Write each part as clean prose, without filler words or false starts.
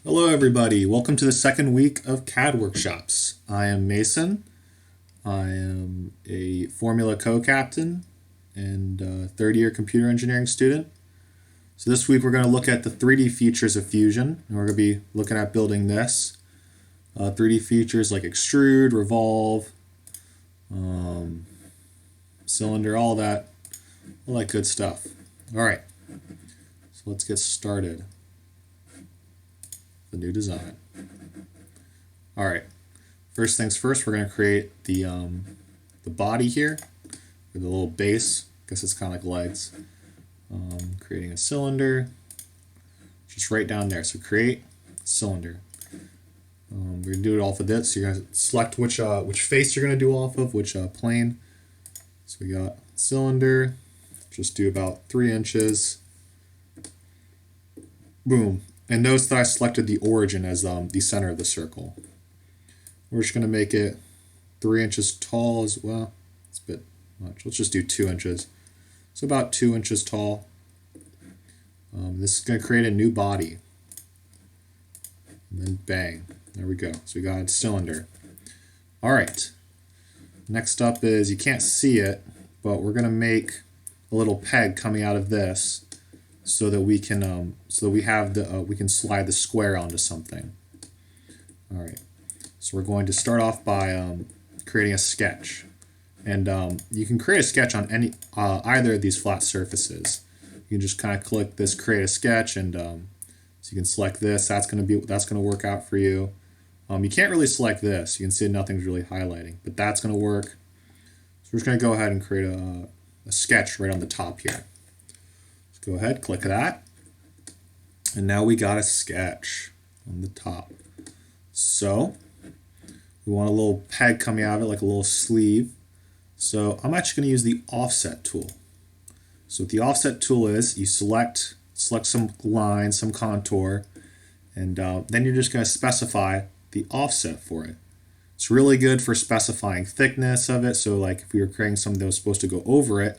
Hello everybody, welcome to the second week of CAD workshops. I am Mason. I am a Formula co-captain and third year computer engineering student. So this week we're going to look at the 3D features of Fusion, and we're going to be looking at building this. 3D features like Extrude, Revolve, cylinder, all that good stuff. Alright, so let's get started. The new design. Alright, first things first, we're going to create the body here with a little base. I guess it's kind of like legs. Creating a cylinder just right down there. So create cylinder. We're going to do it off of this. So you're going to select which face you're going to do off of, which plane. So we got cylinder, just do about 3 inches. Boom. And notice that I selected the origin as the center of the circle. We're just going to make it 3 inches tall as well. It's a bit much. Let's just do 2 inches. So about 2 inches tall. This is going to create a new body. And then bang. There we go. So we got a cylinder. Alright. Next up is, you can't see it, but we're going to make a little peg coming out of this, so that we can we can slide the square onto something. All right, so we're going to start off by creating a sketch, and you can create a sketch on any either of these flat surfaces. You can just kind of click this create a sketch, and so you can select this. That's going to work out for you. You can't really select this. You can see nothing's really highlighting, but that's going to work. So we're just going to go ahead and create a sketch right on the top here. Go ahead, click that, and now we got a sketch on the top. So we want a little peg coming out of it, like a little sleeve. So I'm actually going to use the offset tool. So what the offset tool is, you select some line, some contour, and then you're just going to specify the offset for it. It's really good for specifying thickness of it. So like if we were creating something that was supposed to go over it,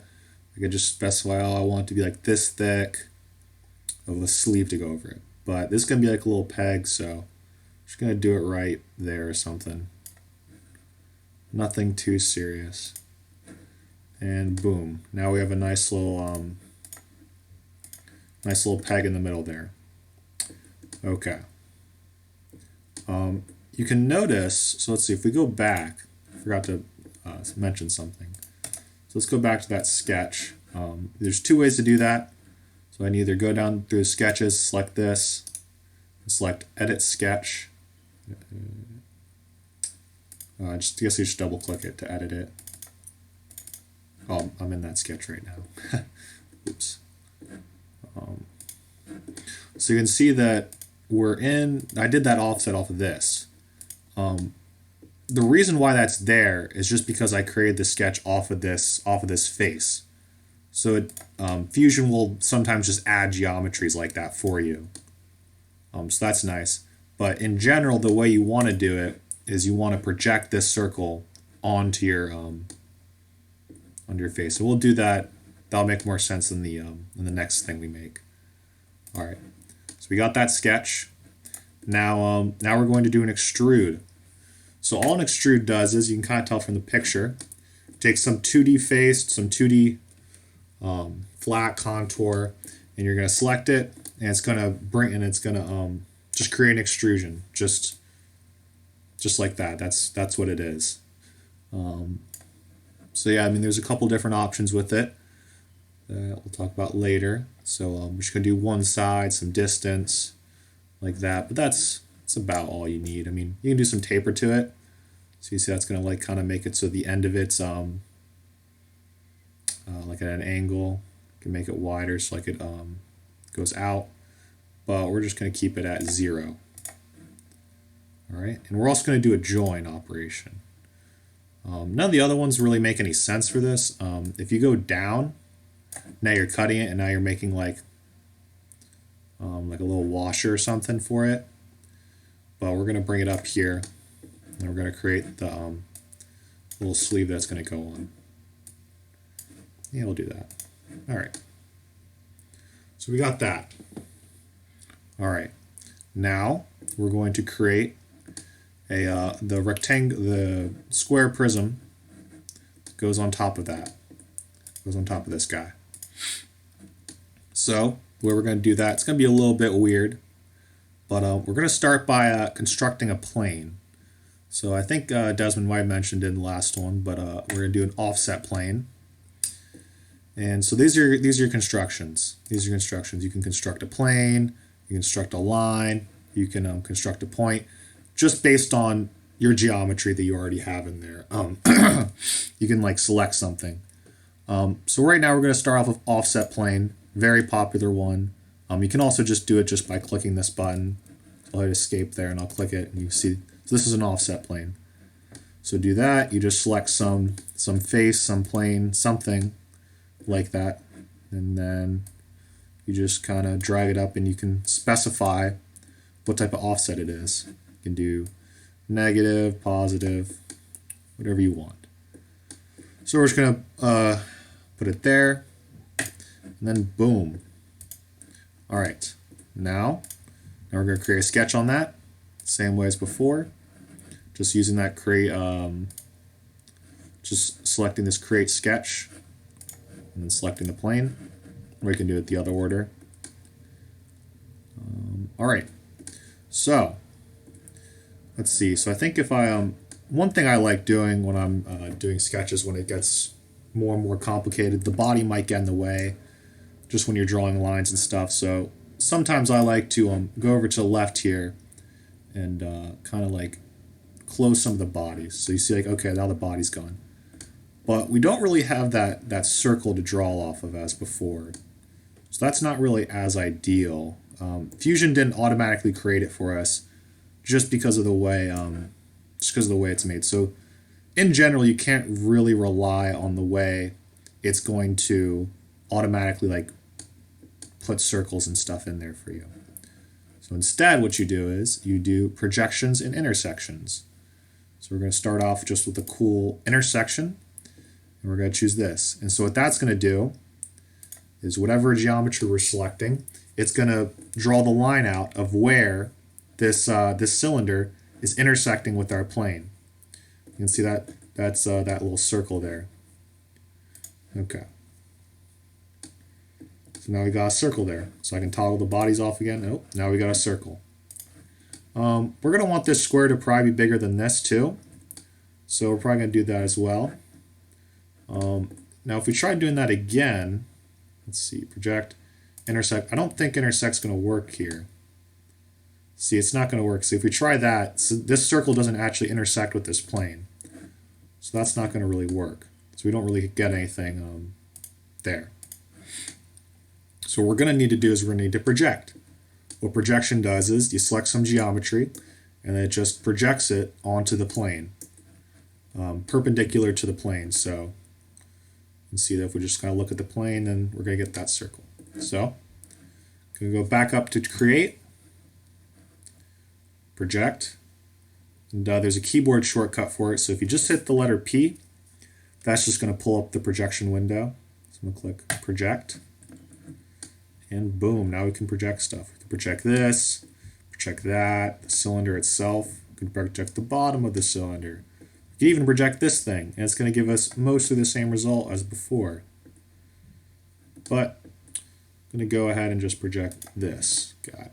I could just specify, oh, I want it to be like this thick of a sleeve to go over it. But this is going to be like a little peg, so I'm just going to do it right there or something. Nothing too serious. And boom. Now we have a nice little peg in the middle there. Okay. You can notice, so let's see, if we go back, I forgot to mention something. So let's go back to that sketch. There's 2 ways to do that. So I can either go down through sketches, select this, and select edit sketch. I guess you just double click it to edit it. Oh, I'm in that sketch right now. Oops. So you can see that I did that offset off of this. The reason why that's there is just because I created the sketch off of this face. So Fusion will sometimes just add geometries like that for you. So that's nice. But in general, the way you want to do it is you want to project this circle onto your face. So we'll do that. That'll make more sense in the next thing we make. All right. So we got that sketch. Now we're going to do an extrude. So all an extrude does is, you can kind of tell from the picture, take some 2D face, some 2D flat contour, and you're going to select it, and it's going to just create an extrusion, just like that. That's what it is. So yeah, I mean, there's a couple different options with it that we'll talk about later. So I'm just going to do one side, some distance, like that, but that's about all you need. I mean, you can do some taper to it. So you see that's going to like kind of make it so the end of it's like at an angle. You can make it wider so like it goes out, but we're just going to keep it at 0. All right, and we're also going to do a join operation. None of the other ones really make any sense for this. If you go down, now you're cutting it, and now you're making like a little washer or something for it. But we're going to bring it up here, and we're going to create the little sleeve that's going to go on. Yeah, we'll do that. All right. So we got that. All right. Now we're going to create the square prism goes on top of that. Goes on top of this guy. So where we're going to do that, it's going to be a little bit weird, but we're going to start by constructing a plane. So I think Desmond might have mentioned it in the last one, but we're going to do an offset plane. And so these are your constructions. These are your constructions. You can construct a plane, you can construct a line, you can construct a point, just based on your geometry that you already have in there. You can like select something. So right now we're going to start off with offset plane, very popular one. You can also just do it just by clicking this button. I'll hit escape there and I'll click it and you see, so this is an offset plane. So do that, you just select some face, some plane, something like that, and then you just kind of drag it up and you can specify what type of offset it is. You can do negative, positive, whatever you want. So we're just going to put it there, and then boom. All right, now we're going to create a sketch on that, same way as before. Just using that create, just selecting this create sketch, and then selecting the plane. Or you can do it the other order. All right, so let's see. So I think if I one thing I like doing when I'm doing sketches, when it gets more and more complicated, the body might get in the way just when you're drawing lines and stuff. So sometimes I like to go over to the left here and kind of like close some of the bodies. So you see like, okay, now the body's gone. But we don't really have that circle to draw off of as before. So that's not really as ideal. Fusion didn't automatically create it for us just because of the way it's made. So in general, you can't really rely on the way it's going to automatically like put circles and stuff in there for you. So instead, what you do is you do projections and intersections. So we're going to start off just with a cool intersection, and we're going to choose this. And so what that's going to do is whatever geometry we're selecting, it's going to draw the line out of where this cylinder is intersecting with our plane. You can see that's that little circle there. Okay. So now we got a circle there. So I can toggle the bodies off again. Oh, now we got a circle. We're going to want this square to probably be bigger than this too. So we're probably going to do that as well. Now if we try doing that again, let's see, project, intersect. I don't think intersect's going to work here. See, it's not going to work. So if we try that, so this circle doesn't actually intersect with this plane. So that's not going to really work. So we don't really get anything there. So what we're going to need to do is we're going to need to project. What projection does is you select some geometry and then it just projects it onto the plane, perpendicular to the plane. So you can see that if we just kind of look at the plane, then we're going to get that circle. So going to go back up to create, project, and there's a keyboard shortcut for it. So if you just hit the letter P, that's just going to pull up the projection window. So I'm going to click project. And boom, now we can project stuff. We can project this, project that, the cylinder itself. We can project the bottom of the cylinder. We can even project this thing, and it's going to give us mostly the same result as before. But I'm going to go ahead and just project this. Got it.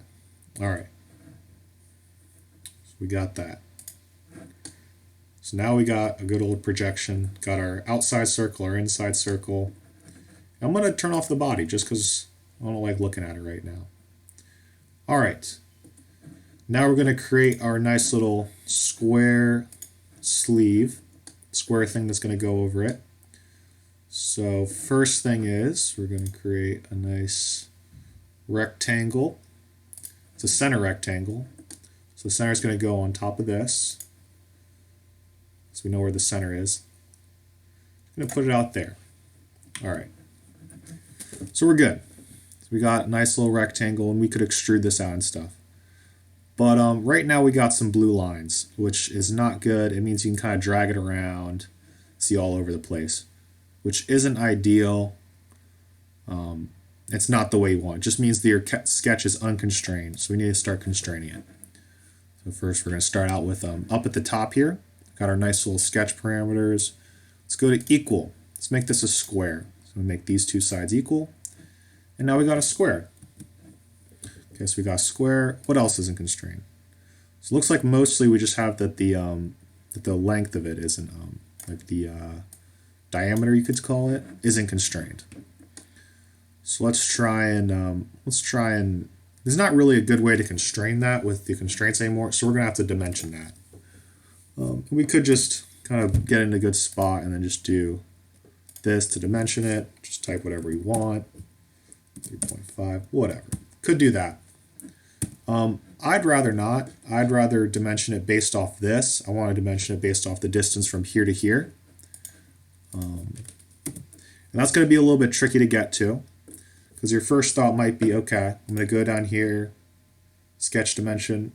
All right. So we got that. So now we got a good old projection. Got our outside circle, our inside circle. I'm going to turn off the body just because I don't like looking at it right now. All right. Now we're going to create our nice little square sleeve, square thing that's going to go over it. So first thing is we're going to create a nice rectangle. It's a center rectangle. So the center is going to go on top of this. So we know where the center is. I'm going to put it out there. All right. So we're good. We got a nice little rectangle, and we could extrude this out and stuff. But right now we got some blue lines, which is not good. It means you can kind of drag it around, see all over the place, which isn't ideal. It's not the way you want. It just means that your sketch is unconstrained, so we need to start constraining it. So first we're going to start out with up at the top here. Got our nice little sketch parameters. Let's go to equal. Let's make this a square. So we make these two sides equal. And now we got a square. Okay, so we got a square. What else isn't constrained? So it looks like mostly we just have that the length of it isn't like the diameter, you could call it, isn't constrained. So let's try and there's not really a good way to constrain that with the constraints anymore. So we're gonna have to dimension that. We could just kind of get in a good spot and then just do this to dimension it. Just type whatever you want, 3.5, whatever. Could do that. I'd rather not. I'd rather dimension it based off this. I want to dimension it based off the distance from here to here. And that's going to be a little bit tricky to get to, because your first thought might be, okay, I'm going to go down here, sketch dimension.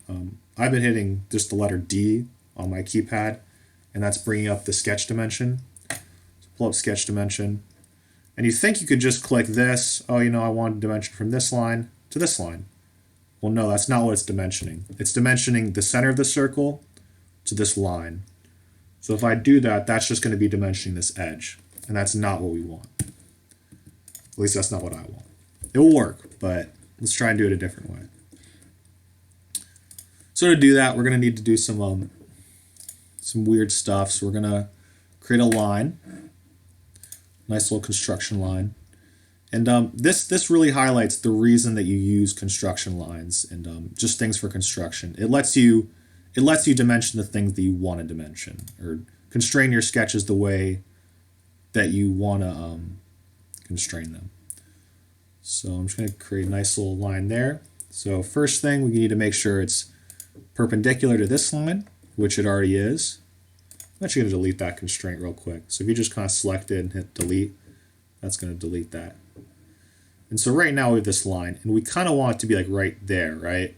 I've been hitting just the letter D on my keypad, and that's bringing up the sketch dimension. So pull up sketch dimension, and you think you could just click this. Oh, you know, I want a dimension from this line to this line. Well, no, that's not what it's dimensioning. It's dimensioning the center of the circle to this line. So if I do that, that's just going to be dimensioning this edge, and that's not what we want. At least that's not what I want. It will work, but let's try and do it a different way. So to do that, we're going to need to do some weird stuff. So we're going to create a line, nice little construction line. And this really highlights the reason that you use construction lines and just things for construction. It lets you dimension the things that you want to dimension, or constrain your sketches the way that you want to constrain them. So I'm just going to create a nice little line there. So first thing, we need to make sure it's perpendicular to this line, which it already is. I'm actually going to delete that constraint real quick. So if you just kind of select it and hit delete, that's going to delete that. And so right now we have this line, and we kind of want it to be like right there, right?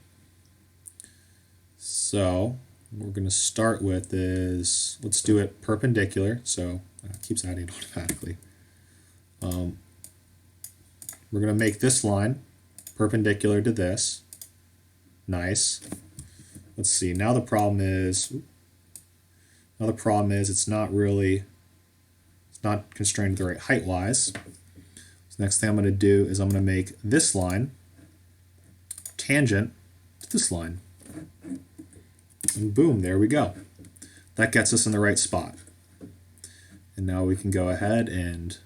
So what we're going to start with is, let's do it perpendicular. So it keeps adding automatically. We're going to make this line perpendicular to this. Nice. Let's see. Now the problem is it's not constrained the right height wise. So next thing I'm going to do is I'm going to make this line tangent to this line. And boom, there we go. That gets us in the right spot. And now we can go ahead and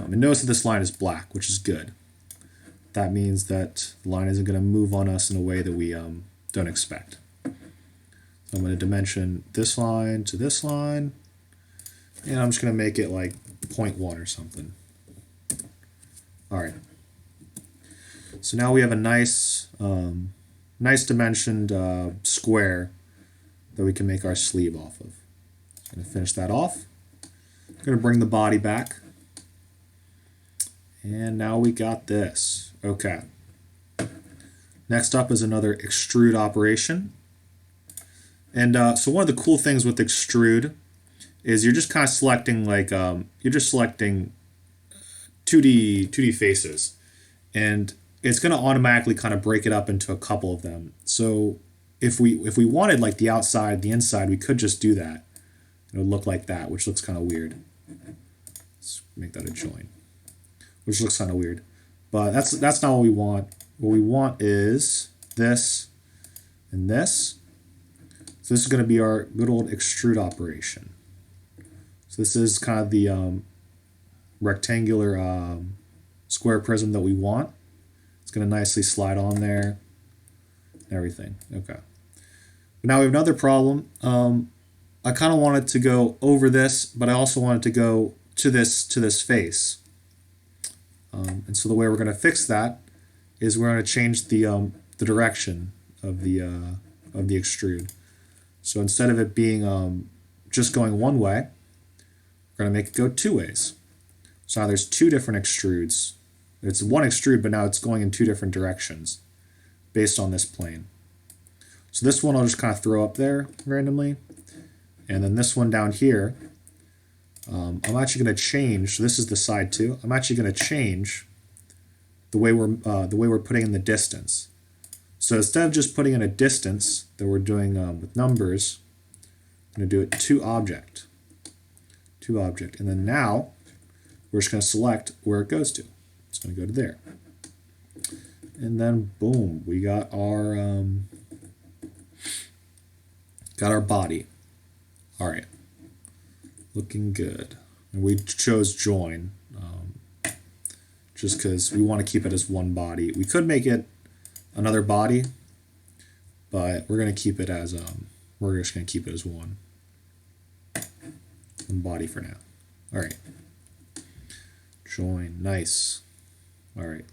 notice that this line is black, which is good. That means that the line isn't going to move on us in a way that we don't expect. So I'm going to dimension this line to this line, and I'm just going to make it like 0.1 or something. All right. So now we have a nice dimensioned square that we can make our sleeve off of. I'm going to finish that off. I'm going to bring the body back. And now we got this. Okay. Next up is another extrude operation. And so one of the cool things with extrude is you're just kind of selecting you're just selecting 2D faces, and it's going to automatically kind of break it up into a couple of them. So if we wanted like the outside, the inside, we could just do that. It would look like that, which looks kind of weird. Let's make that a join, which looks kind of weird, but that's not what we want. What we want is this and this. So this is going to be our good old extrude operation. So this is kind of the rectangular square prism that we want. It's going to nicely slide on there and everything. Okay. But now we have another problem. I kind of want it to go over this, but I also want it to go to this face. And so the way we're going to fix that is we're going to change the direction of the extrude. So instead of it being just going one way, we're going to make it go two ways. So now there's two different extrudes. It's one extrude, but now it's going in two different directions based on this plane. So this one I'll just kind of throw up there randomly. And then this one down here, I'm actually going to change. So this is the side two. I'm actually going to change the way we're putting in the distance. So instead of just putting in a distance that we're doing with numbers, I'm going to do it to object. And then now we're just going to select where it goes to. It's going to go to there. And then boom, we got our body. All right, looking good. And we chose join just because we want to keep it as one body. We could make it another body, but we're going to keep it as we're just going to keep it as one body for now. All right, join, nice. All right,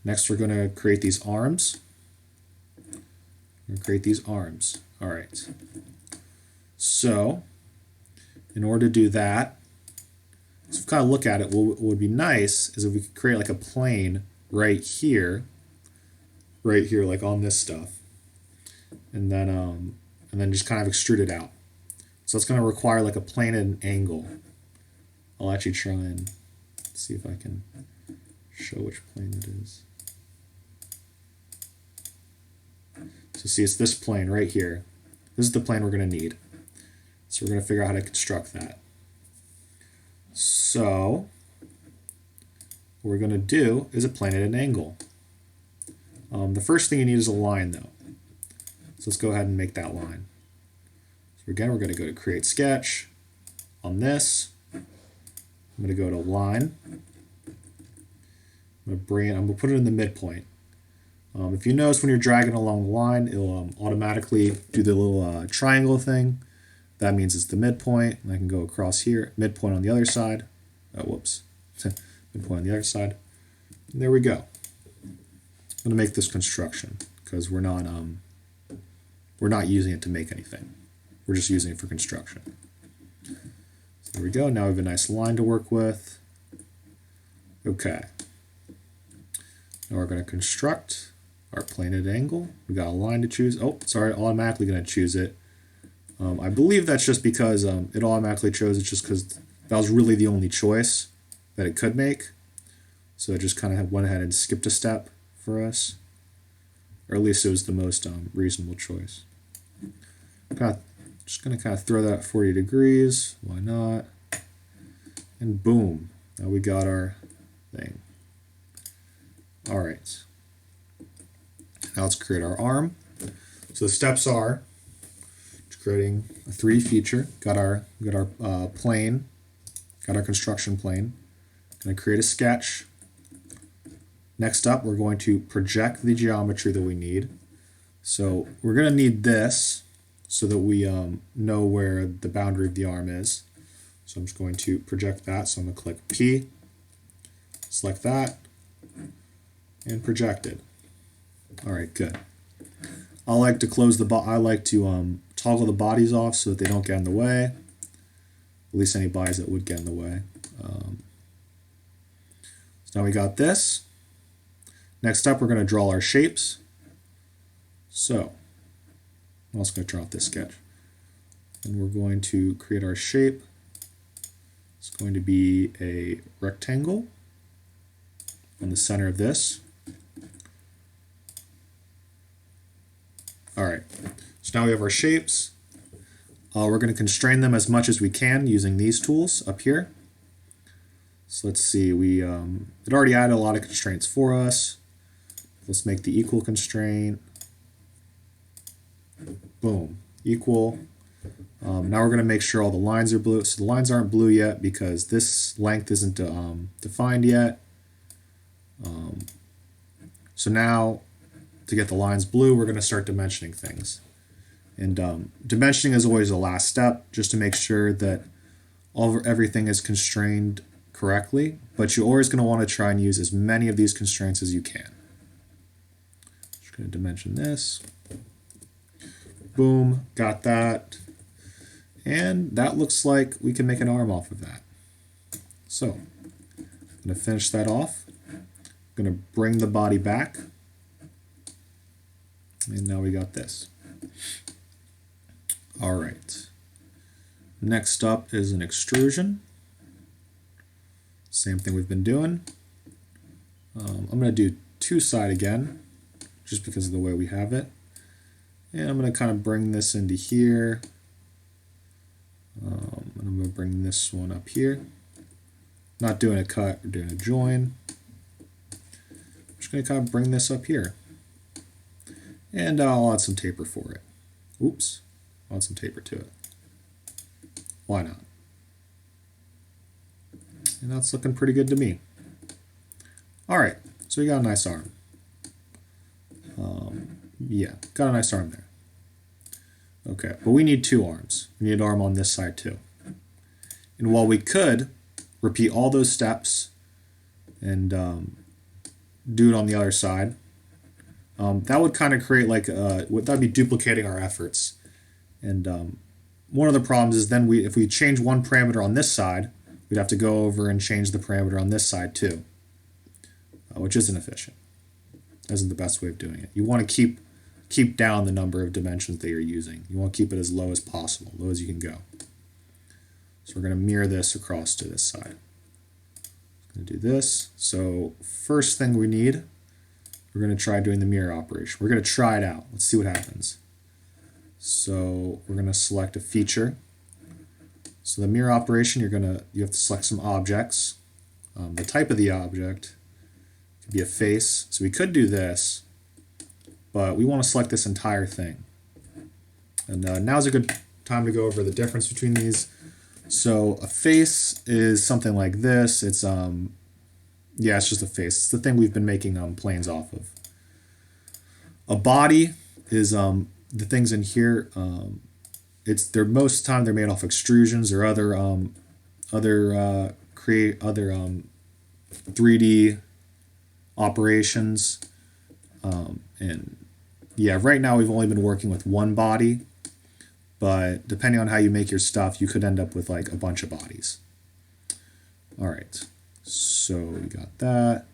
next we're going to create these arms. All right, so in order to do that, so if we kind of look at it, what would be nice is if we could create like a plane right here, like on this stuff, and then just kind of extrude it out. So it's going to require like a plane at an angle. I'll actually try and see if I can show which plane it is. So see, it's this plane right here. This is the plane we're going to need. So we're going to figure out how to construct that. So what we're going to do is a plane at an angle. The first thing you need is a line though. So let's go ahead and make that line. So again, we're going to go to create sketch. On this, I'm going to go to line. I'm going to put it in the midpoint. If you notice when you're dragging along the line, it'll automatically do the little triangle thing. That means it's the midpoint. And I can go across here, midpoint on the other side. Oh, whoops. Midpoint on the other side. And there we go. I'm going to make this construction because we're not using it to make anything. We're just using it for construction. So there we go. Now we have a nice line to work with. Okay. Now we're going to construct our plane at angle. We got a line to choose. Oh, sorry, automatically going to choose it. I believe that's just because it automatically chose it just because that was really the only choice that it could make. So it just kind of went ahead and skipped a step for us. Or at least it was the most reasonable choice. Just going to kind of throw that 40 degrees. Why not? And boom. Now we got our thing. All right. Now let's create our arm. So the steps are creating a 3D feature. Got our plane. Got our construction plane. Going to create a sketch. Next up, we're going to project the geometry that we need. So we're going to need this so that we know where the boundary of the arm is. So I'm just going to project that. So I'm going to click P, select that, and project it. All right, good. I like to toggle the bodies off so that they don't get in the way. At least any bodies that would get in the way. So now we got this. Next up, we're going to draw our shapes. So I'm also going to draw out this sketch. And we're going to create our shape. It's going to be a rectangle in the center of this. All right, so now we have our shapes. We're going to constrain them as much as we can using these tools up here. So let's see, it already added a lot of constraints for us. Let's make the equal constraint. Boom, equal. Now we're going to make sure all the lines are blue. So the lines aren't blue yet because this length isn't defined yet. So now to get the lines blue, we're going to start dimensioning things. And dimensioning is always the last step, just to make sure that everything is constrained correctly. But you're always going to want to try and use as many of these constraints as you can. Just going to dimension this. Boom, got that. And that looks like we can make an arm off of that. So I'm going to finish that off. I'm going to bring the body back. And now we got this. All right. Next up is an extrusion. Same thing we've been doing. I'm going to do two side again, just because of the way we have it. And I'm going to kind of bring this into here. And I'm going to bring this one up here. Not doing a cut, we're doing a join. I'm just going to kind of bring this up here. And I'll add some taper for it. Oops, I'll add some taper to it. Why not? And that's looking pretty good to me. All right, so we got a nice arm. Yeah, got a nice arm there. Okay, but we need two arms. We need an arm on this side too. And while we could repeat all those steps and do it on the other side, that would kind of create like that'd be duplicating our efforts. And one of the problems is then if we change one parameter on this side, we'd have to go over and change the parameter on this side too, which isn't efficient. Isn't the best way of doing it. You want to keep down the number of dimensions that you're using. You want to keep it as low as possible, low as you can go. So we're going to mirror this across to this side. I'm going to do this. So first thing we need, we're going to try doing the mirror operation. We're going to try it out. Let's see what happens. So we're going to select a feature. So the mirror operation, you have to select some objects. The type of the object could be a face. So we could do this, but we want to select this entire thing. And now's a good time to go over the difference between these. So a face is something like this. It's yeah, it's just a face. It's the thing we've been making planes off of. A body is the things in here. They're most of the time they're made off extrusions or other 3D operations. And yeah, right now we've only been working with one body, but depending on how you make your stuff, you could end up with like a bunch of bodies. All right, so we got that.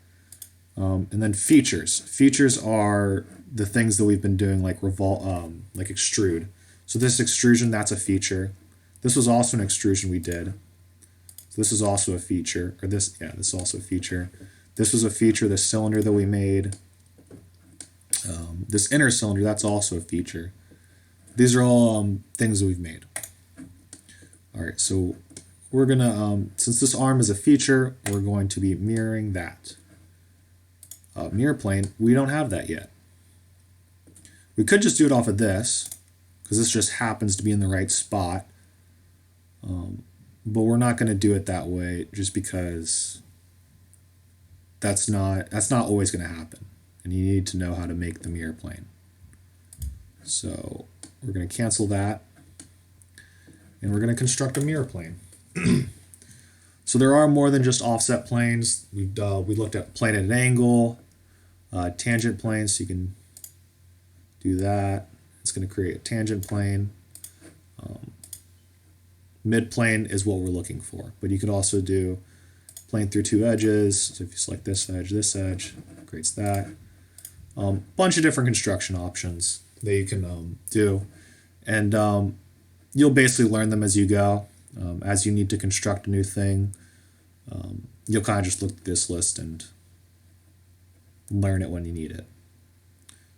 And then features. Features are the things that we've been doing like Revolve, like Extrude. So this extrusion, that's a feature. This was also an extrusion we did. So this is also a feature, or this is also a feature. This was a feature, the cylinder that we made. This inner cylinder, that's also a feature. These are all things that we've made. All right, so we're gonna, since this arm is a feature, we're going to be mirroring that. Mirror plane, we don't have that yet. We could just do it off of this, because this just happens to be in the right spot. But we're not going to do it that way just because that's not always going to happen. And you need to know how to make the mirror plane. So we're going to cancel that. And we're going to construct a mirror plane. So there are more than just offset planes. We looked at plane at an angle, tangent planes, so you can do that. It's going to create a tangent plane. Midplane is what we're looking for, but you could also do plane through two edges. So if you select this edge, it creates that. Bunch of different construction options that you can do, and you'll basically learn them as you go. As you need to construct a new thing, you'll kind of just look at this list and learn it when you need it.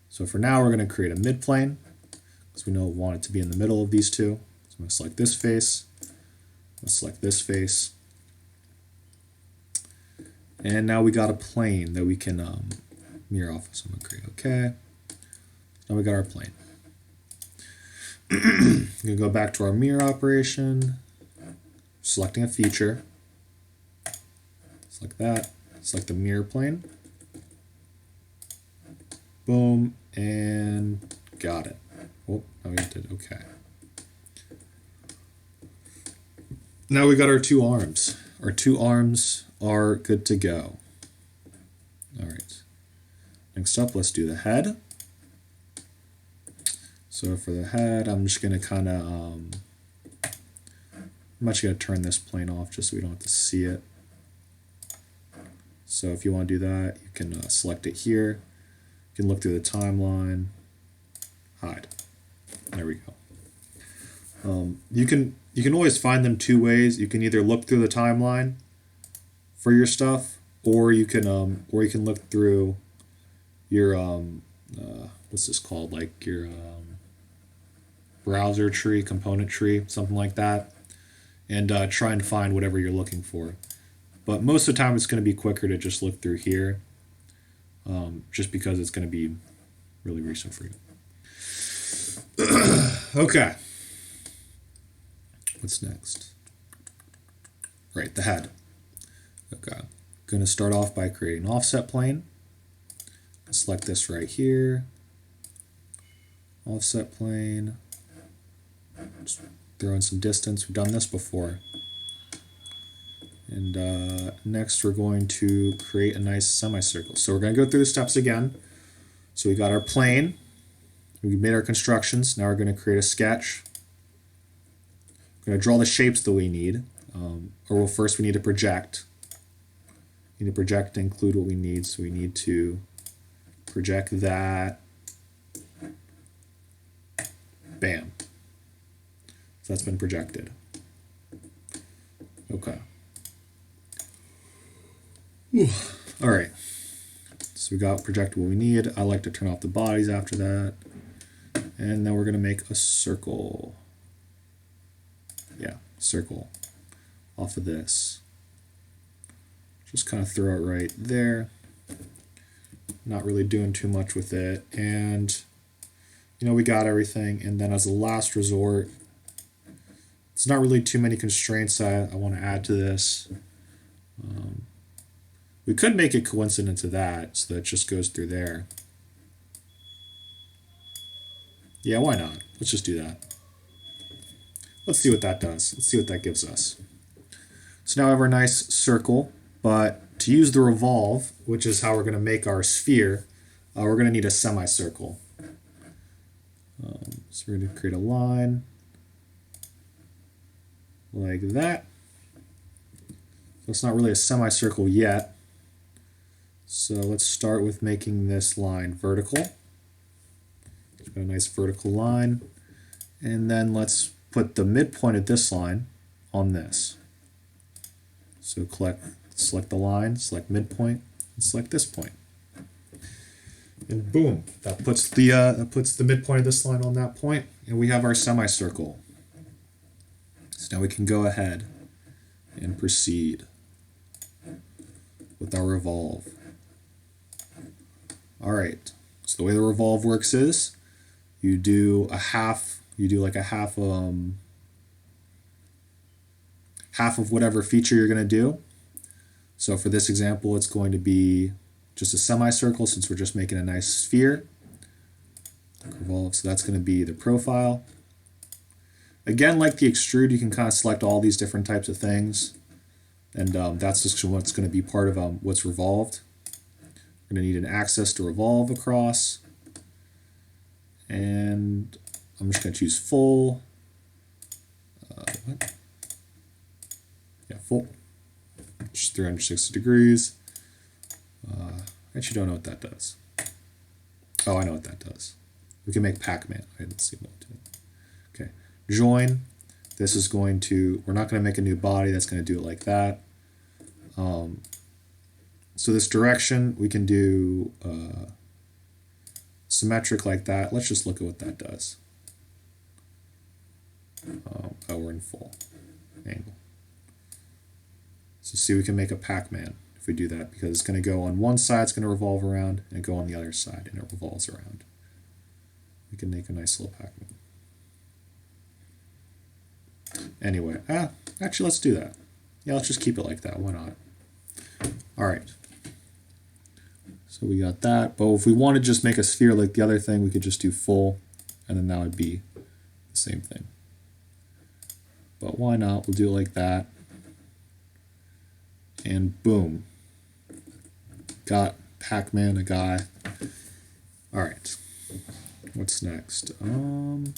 So for now, we're going to create a midplane because we know we want it to be in the middle of these two. So I'm going to select this face. Let's select this face. And now we got a plane that we can mirror off of. So I'm going to create OK. Now we got our plane. I'm going to go back to our mirror operation, selecting a feature. Select that. Select the mirror plane. Boom, and got it. Oh, now we did OK. Now we got our two arms. Our two arms are good to go. All right. Next up, let's do the head. So for the head, I'm just going to kind of, I'm actually going to turn this plane off just so we don't have to see it. So if you want to do that, you can select it here. You can look through the timeline, hide. There we go. You can always find them two ways. You can either look through the timeline for your stuff, or you can look through your what's this called, like your browser tree, component tree, something like that, and try and find whatever you're looking for. But most of the time it's going to be quicker to just look through here, just because it's going to be really recent for you. Okay. What's next? Right, the head. Okay. Going to start off by creating an offset plane. Select this right here. Offset plane. Just throw in some distance. We've done this before. And next we're going to create a nice semicircle. So we're going to go through the steps again. So we got our plane. We made our constructions. Now we're going to create a sketch. We're going to draw the shapes that we need. First we need to project. We need to project to include what we need. So we need to project that. Bam. So that's been projected. Okay. Whew. All right. So we got projected what we need. I like to turn off the bodies after that. And then we're going to make a circle. Yeah, circle off of this. Just kind of throw it right there. Not really doing too much with it. And, you know, we got everything. And then as a last resort, it's not really too many constraints I want to add to this. We could make it coincident to that, so that it just goes through there. Yeah, why not? Let's just do that. Let's see what that does. Let's see what that gives us. So now we have our nice circle, but to use the revolve, which is how we're going to make our sphere, we're going to need a semicircle. So we're going to create a line like that. So it's not really a semicircle yet. So let's start with making this line vertical. Let's put a nice vertical line. And then let's put the midpoint of this line on this. So select the line, select midpoint, and select this point. And boom, that puts the midpoint of this line on that point, and we have our semicircle. So now we can go ahead and proceed with our revolve. All right, so the way the revolve works is you do like a half of whatever feature you're going to do. So for this example, it's going to be just a semicircle since we're just making a nice sphere. Revolve, so that's going to be the profile. Again, like the extrude, you can kind of select all these different types of things, and that's just what's going to be part of what's revolved. We're going to need an axis to revolve across, and I'm just going to choose full. Yeah, full. Just 360 degrees. I actually don't know what that does. Oh, I know what that does. We can make Pac-Man. Okay, let's see what we'll do. Okay, join. This is going to, we're not going to make a new body. That's going to do it like that. So this direction, we can do symmetric like that. Let's just look at what that does. Oh, we're in full angle. So see, we can make a Pac-Man if we do that, because it's going to go on one side, it's going to revolve around, and go on the other side, and it revolves around. We can make a nice little Pac-Man. Anyway, actually, let's do that. Yeah, let's just keep it like that. Why not? All right. So we got that. But if we want to just make a sphere like the other thing, we could just do full, and then that would be the same thing. But why not? We'll do it like that. And boom. Got Pac-Man, a guy. All right. What's next? Got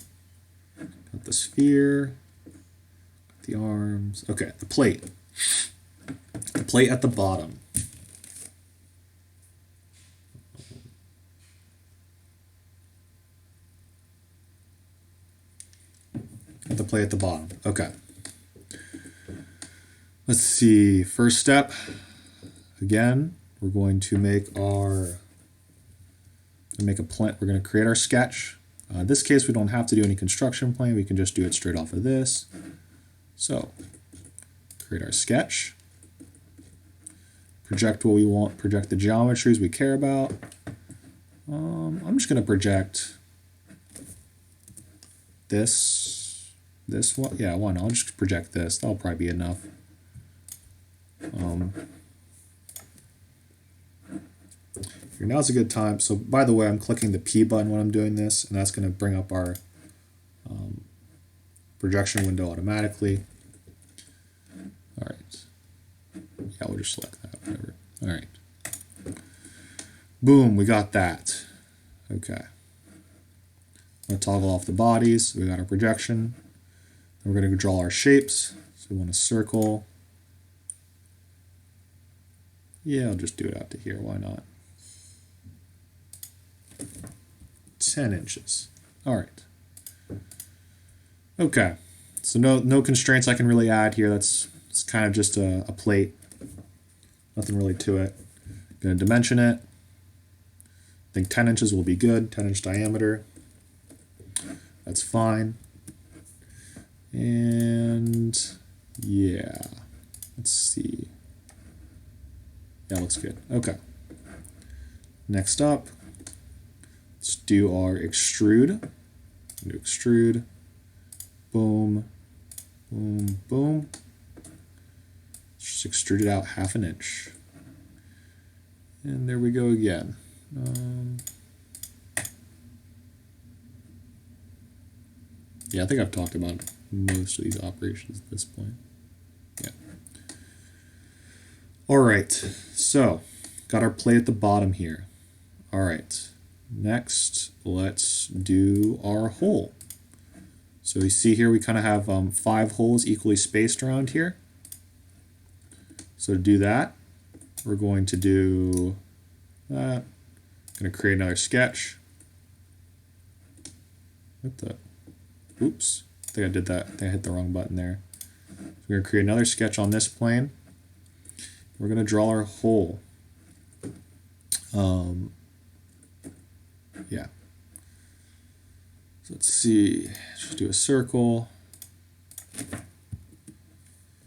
the sphere. Got the arms. Okay, the plate. The plate at the bottom. The plate at the bottom. Okay. Let's see. First step. Again, we're going to make our Make a plane. We're going to create our sketch. In this case, we don't have to do any construction plane. We can just do it straight off of this. So, create our sketch. Project what we want. Project the geometries we care about. I'm just going to project this one. Yeah, why not? I'll just project this. That'll probably be enough. Here, now's a good time. So, by the way, I'm clicking the P button when I'm doing this, and that's going to bring up our projection window automatically. All right. Yeah, we'll just select that, whatever. All right. Boom, we got that. Okay. I'm going to toggle off the bodies. We got our projection. Then we're going to draw our shapes. So we want a circle. Yeah, I'll just do it out to here. Why not? 10 inches. All right. Okay. So no constraints I can really add here. It's kind of just a plate. Nothing really to it. Going to dimension it. I think 10 inches will be good. 10-inch diameter. That's fine. And yeah. Let's see. Yeah, looks good. Okay. Next up, let's do our extrude. Do extrude. Boom. Boom. Boom. Just extrude it out 1/2 inch. And there we go again. Yeah, I think I've talked about most of these operations at this point. Yeah. All right, so got our plate at the bottom here. All right, next let's do our hole. So you see here we kind of have 5 holes equally spaced around here. So to do that, we're going to do that. Going to create another sketch. What the? Oops. I think I did that. I think I hit the wrong button there. We're going to create another sketch on this plane. We're going to draw our hole. Yeah. So let's see. Just do a circle.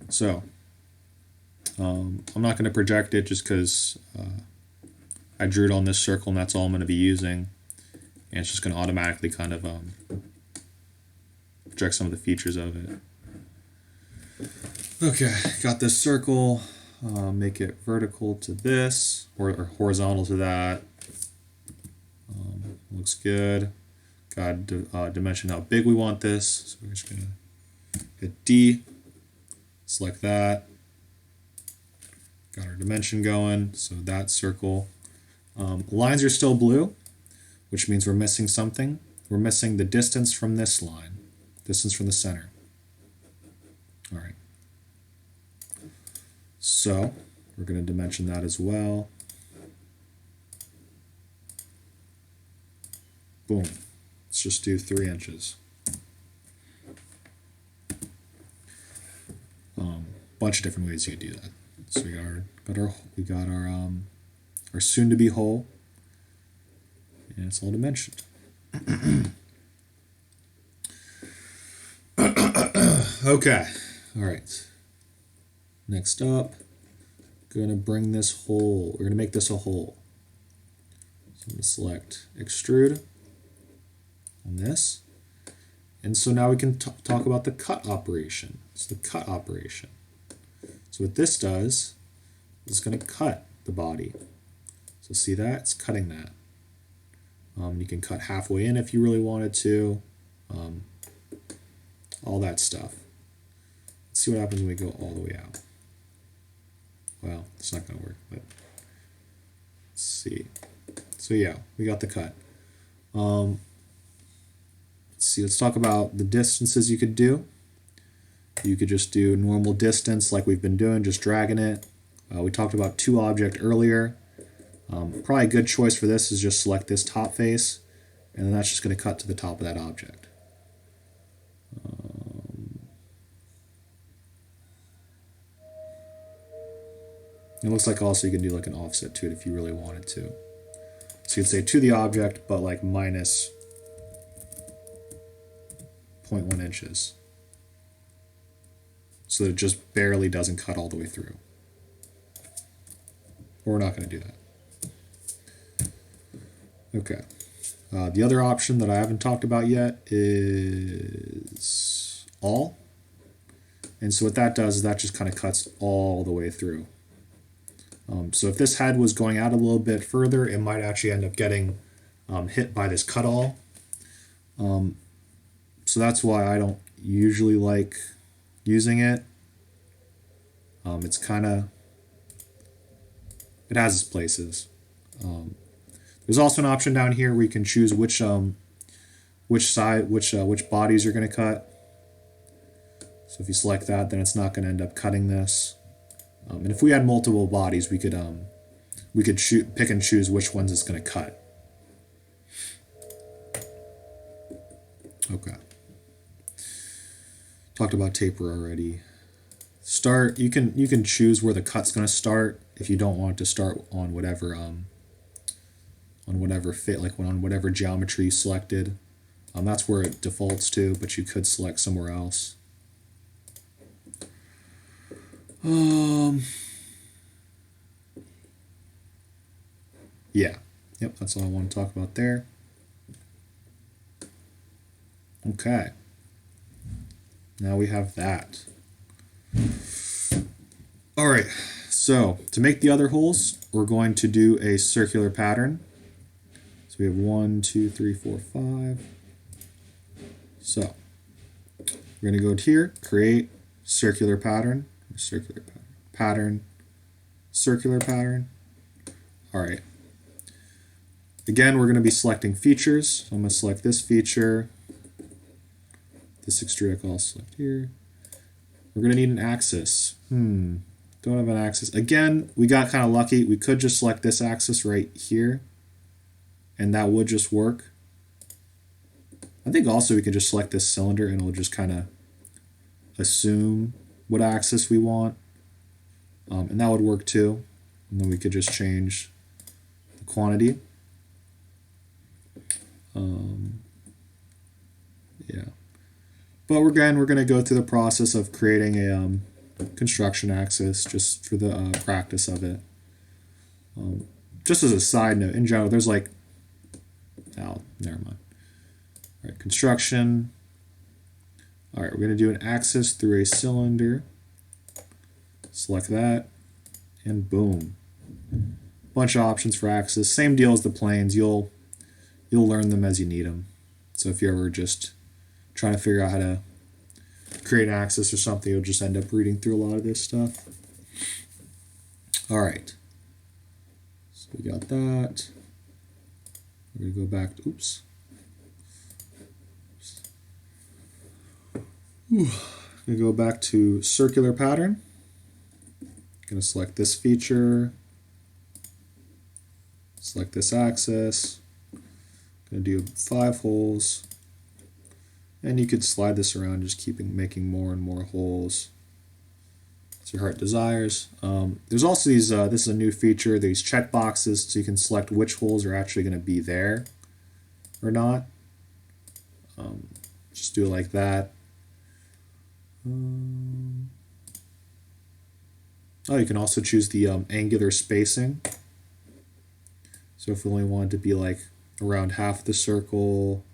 So I'm not going to project it just because I drew it on this circle and that's all I'm going to be using. And it's just going to automatically kind of project some of the features of it. Okay, got this circle. Make it vertical to this or horizontal to that. Looks good. Got to dimension how big we want this. So we're just going to hit D, select that. Got our dimension going, so that circle. Lines are still blue, which means we're missing something. We're missing the distance from this line, distance from the center. All right. So we're going to dimension that as well. Boom. Let's just do 3 inches. Bunch of different ways you can do that. So we got our soon-to-be hole, and it's all dimensioned. Okay. All right. Next up, gonna bring this hole. We're gonna make this a hole. So I'm gonna select extrude on this, and so now we can talk about the cut operation. It's the cut operation. So what this does is going to cut the body. So see that? It's cutting that. You can cut halfway in if you really wanted to. All that stuff. Let's see what happens when we go all the way out. Well, it's not going to work, but let's see. So yeah, we got the cut. Let's see, let's talk about the distances you could do. You could just do normal distance like we've been doing, just dragging it. We talked about to object earlier. Probably a good choice for this is just select this top face, and then that's just going to cut to the top of that object. It looks like also you can do like an offset to it if you really wanted to. So you'd say to the object, but like minus 0.1 inches. So that it just barely doesn't cut all the way through. But we're not going to do that. Okay. The other option that I haven't talked about yet is all. And so what that does is that just kind of cuts all the way through. So if this head was going out a little bit further, it might actually end up getting hit by this cut all. So that's why I don't usually like using it. It's kind of, it has its places. There's also an option down here where you can choose which bodies you're going to cut. So if you select that, then it's not going to end up cutting this. And if we had multiple bodies, we could pick and choose which ones it's going to cut. Okay. Talked about taper already. Start. You can choose where the cut's going to start if you don't want to start on whatever whatever geometry you selected. That's where it defaults to, but you could select somewhere else. Yeah. Yep, that's all I want to talk about there. Okay. Now we have that. All right. So to make the other holes, we're going to do a circular pattern. So we have 1, 2, 3, 4, 5. So we're going to go to here, create circular pattern, circular pattern, circular pattern. All right. Again, we're going to be selecting features. So I'm going to select this feature. This extrude I'll select here. We're going to need an axis. Don't have an axis. Again, we got kind of lucky. We could just select this axis right here, and that would just work. I think also we could just select this cylinder and it'll just kind of assume what axis we want. And that would work too. And then we could just change the quantity. Yeah. But we're going to go through the process of creating a construction axis just for the practice of it. Just as a side note, in general, there's like, oh, never mind. All right, construction. All right, we're going to do an axis through a cylinder. Select that, and boom. Bunch of options for axis. Same deal as the planes. You'll learn them as you need them. So if you're ever just trying to figure out how to create an axis or something, you'll just end up reading through a lot of this stuff. All right. So we got that. We're going to go back to, oops. I'm going to go back to circular pattern. Going to select this feature. Select this axis. Going to do 5 holes. And you could slide this around, just making more and more holes as your heart desires. There's also these, this is a new feature, these check boxes, so you can select which holes are actually going to be there or not. Just do it like that. Oh, you can also choose the angular spacing. So if we only wanted to be like around half the circle,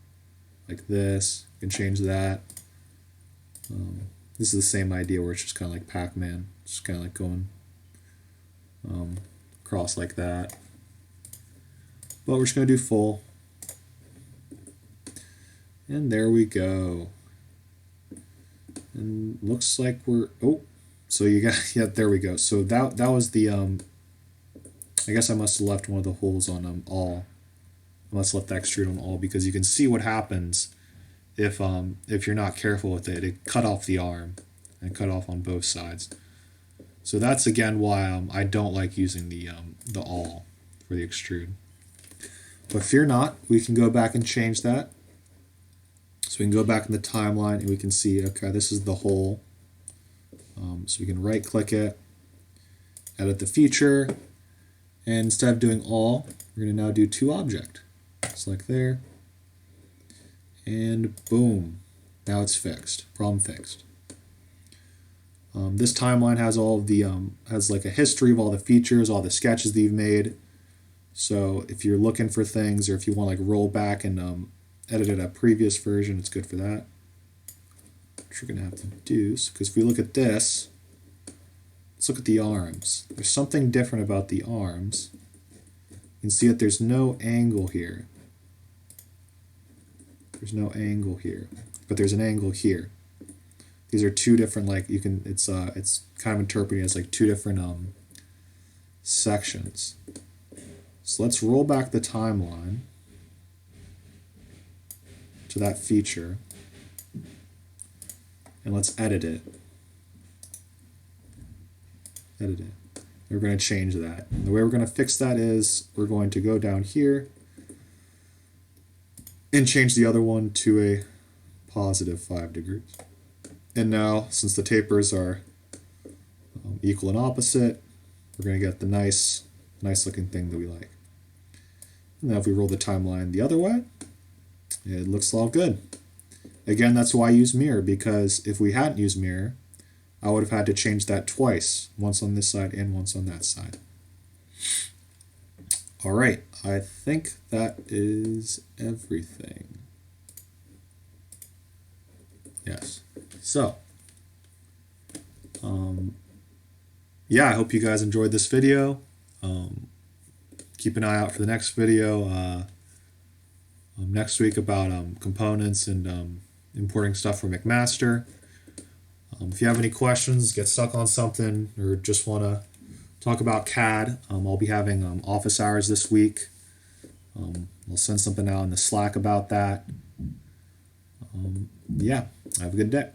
like this, you can change that. This is the same idea where it's just kind of like Pac-Man, just kind of like going across like that. But we're just going to do full. And there we go. And looks like we're, oh, so you got, yeah, there we go. So that was the, I guess I must have left one of the holes on all. I must have left the extrude on all, because you can see what happens if you're not careful with it. It cut off the arm and cut off on both sides. So that's again why I don't like using the all for the extrude. But fear not, we can go back and change that. So we can go back in the timeline and we can see, okay, this is the hole. So we can right click it, edit the feature, and instead of doing all, We're going to now do to object. Select there. And boom. Now it's fixed. Problem fixed. This timeline has all of the has like a history of all the features, all the sketches that you've made. So if you're looking for things, or if you want to like roll back and edit a previous version, it's good for that. What you're gonna have to do, because if we look at this, let's look at the arms. There's something different about the arms. You can see that there's no angle here. There's no angle here, but there's an angle here. These are two different, like you can, it's kind of interpreted as like two different sections. So let's roll back the timeline to that feature, and let's edit it. Edit it. We're going to change that. And the way we're going to fix that is we're going to go down here and change the other one to a positive 5 degrees. And now, since the tapers are equal and opposite, we're going to get the nice looking thing that we like. And now if we roll the timeline the other way, it looks all good. Again, that's why I use mirror, because if we hadn't used mirror, I would have had to change that twice, once on this side and once on that side. All right, I think that is everything. Yes. So, yeah, I hope you guys enjoyed this video. Keep an eye out for the next video next week about components and importing stuff from McMaster. If you have any questions, get stuck on something, or just want to talk about CAD, I'll be having office hours this week. I'll send something out in the Slack about that. Yeah, have a good day.